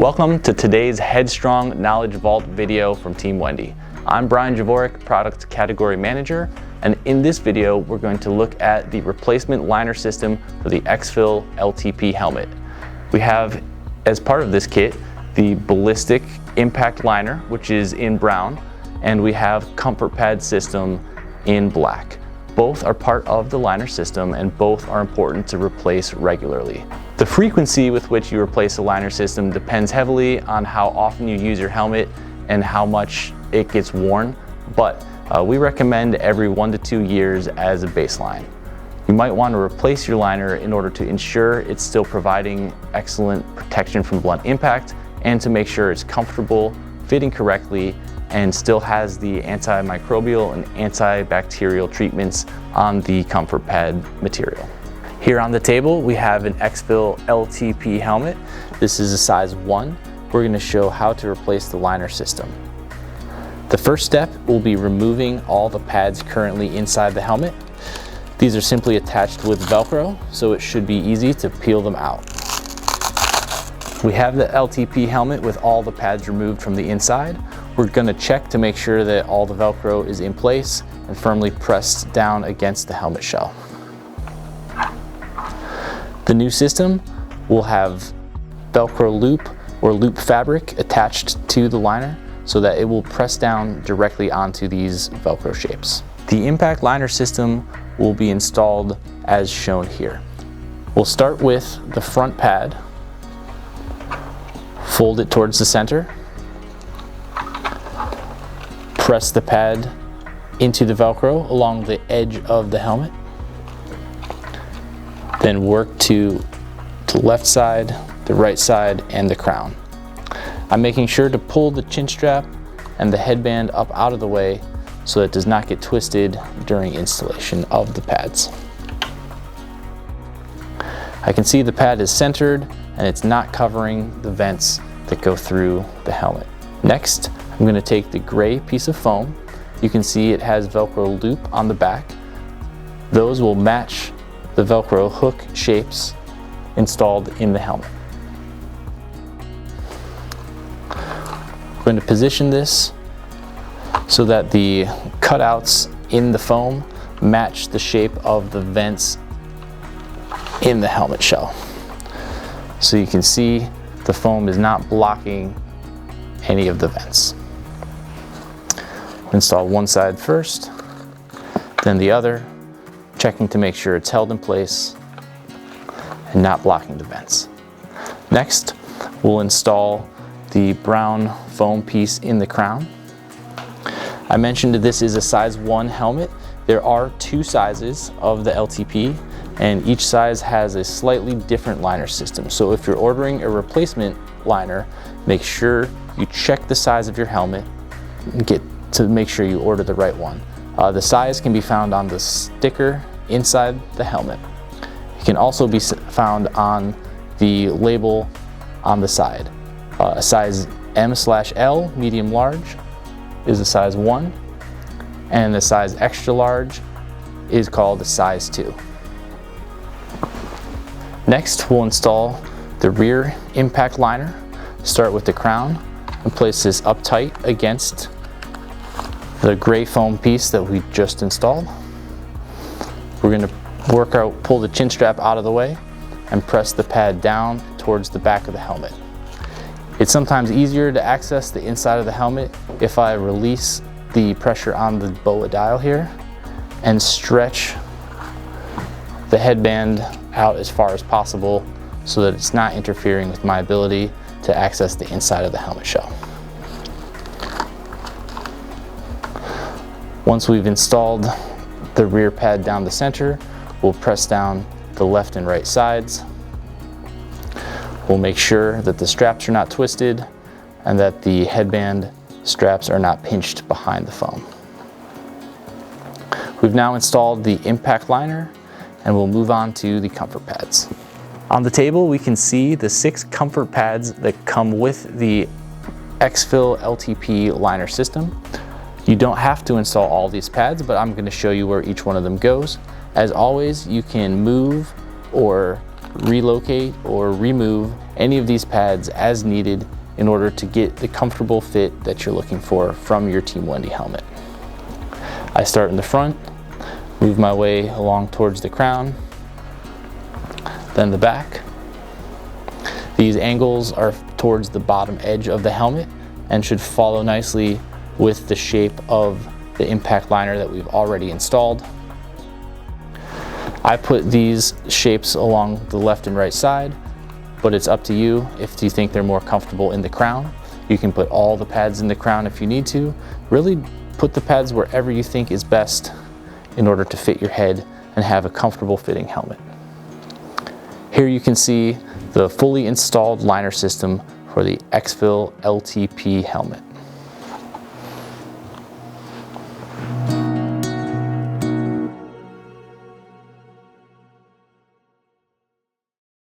Welcome to today's Headstrong Knowledge Vault video from Team Wendy. I'm Brian Javorek, Product Category Manager, and in this video we're going to look at the replacement liner system for the EXFIL LTP helmet. We have, as part of this kit, the ballistic impact liner, which is in brown, and we have comfort pad system in black. Both are part of the liner system and both are important to replace regularly. The frequency with which you replace the liner system depends heavily on how often you use your helmet and how much it gets worn, but we recommend every 1 to 2 years as a baseline. You might want to replace your liner in order to ensure it's still providing excellent protection from blunt impact and to make sure it's comfortable, fitting correctly, and still has the antimicrobial and antibacterial treatments on the comfort pad material. Here on the table we have an EXFIL LTP helmet. This is a size 1. We're going to show how to replace the liner system. The first step will be removing all the pads currently inside the helmet. These are simply attached with Velcro, so it should be easy to peel them out. We have the LTP helmet with all the pads removed from the inside. We're going to check to make sure that all the Velcro is in place and firmly pressed down against the helmet shell. The new system will have Velcro loop or loop fabric attached to the liner so that it will press down directly onto these Velcro shapes. The impact liner system will be installed as shown here. We'll start with the front pad, fold it towards the center, press the pad into the Velcro along the edge of the helmet, then work to the left side, the right side, and the crown. I'm making sure to pull the chin strap and the headband up out of the way so it does not get twisted during installation of the pads. I can see the pad is centered and it's not covering the vents that go through the helmet. Next, I'm going to take the gray piece of foam. You can see it has Velcro loop on the back. Those will match the Velcro hook shapes installed in the helmet. I'm going to position this so that the cutouts in the foam match the shape of the vents in the helmet shell. So you can see the foam is not blocking any of the vents. Install one side first, then the other, checking to make sure it's held in place and not blocking the vents. Next, we'll install the brown foam piece in the crown. I mentioned that this is a size 1 helmet. There are 2 sizes of the LTP, and each size has a slightly different liner system. So if you're ordering a replacement liner, make sure you check the size of your helmet and get to make sure you order the right one. The size can be found on the sticker inside the helmet. It can also be found on the label on the side. A size M/L, medium large, is a size 1, and the size extra large is called a size 2. Next, we'll install the rear impact liner. Start with the crown and place this up tight against the gray foam piece that we just installed. We're going to pull the chin strap out of the way and press the pad down towards the back of the helmet. It's sometimes easier to access the inside of the helmet if I release the pressure on the BOA dial here and stretch the headband out as far as possible so that it's not interfering with my ability to access the inside of the helmet shell. Once we've installed the rear pad down the center, we'll press down the left and right sides. We'll make sure that the straps are not twisted and that the headband straps are not pinched behind the foam. We've now installed the impact liner and we'll move on to the comfort pads. On the table we can see the 6 comfort pads that come with the EXFIL LTP liner system. You don't have to install all these pads, but I'm going to show you where each one of them goes. As always, you can move or relocate or remove any of these pads as needed in order to get the comfortable fit that you're looking for from your Team Wendy helmet. I start in the front, move my way along towards the crown, then the back. These angles are towards the bottom edge of the helmet and should follow nicely with the shape of the impact liner that we've already installed. I put these shapes along the left and right side, but it's up to you. If you think they're more comfortable in the crown, you can put all the pads in the crown if you need to. Really put the pads wherever you think is best in order to fit your head and have a comfortable fitting helmet. Here you can see the fully installed liner system for the EXFIL LTP helmet.